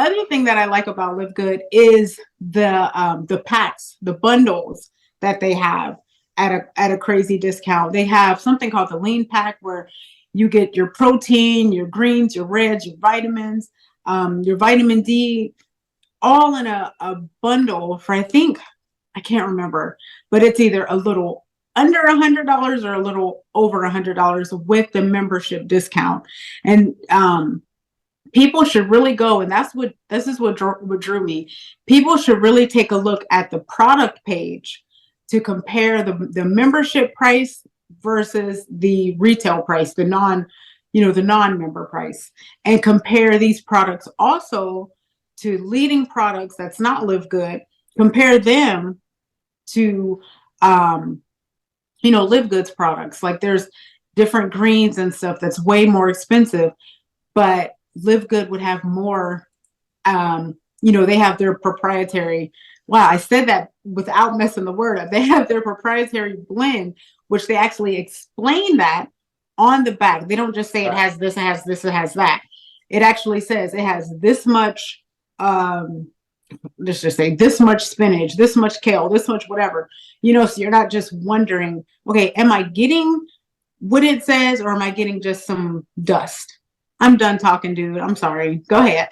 other thing that I like about LiveGood is the packs, the bundles that they have at a crazy discount. They have something called the lean pack where you get your protein, your greens, your reds, your vitamins, your vitamin D, all in a bundle for, I think, I can't remember, but it's either a little under $100 or a little over $100 with the membership discount. And people should really go, and this is what drew me. People should really take a look at the product page to compare the membership price versus the retail price, the non-member price, and compare these products also to leading products that's not LiveGood. Compare them to LiveGood's products. Like, there's different greens and stuff that's way more expensive, but LiveGood would have more. They have their proprietary. Wow, I said that without messing the word up. They have their proprietary blend, which they actually explain that on the back. They don't just say it has this, it has this, it has that. It actually says it has this much. Let's just say this much spinach, this much kale, this much whatever. So you're not just wondering, okay, am I getting what it says, or am I getting just some dust? I'm done talking, dude. I'm sorry. Go ahead.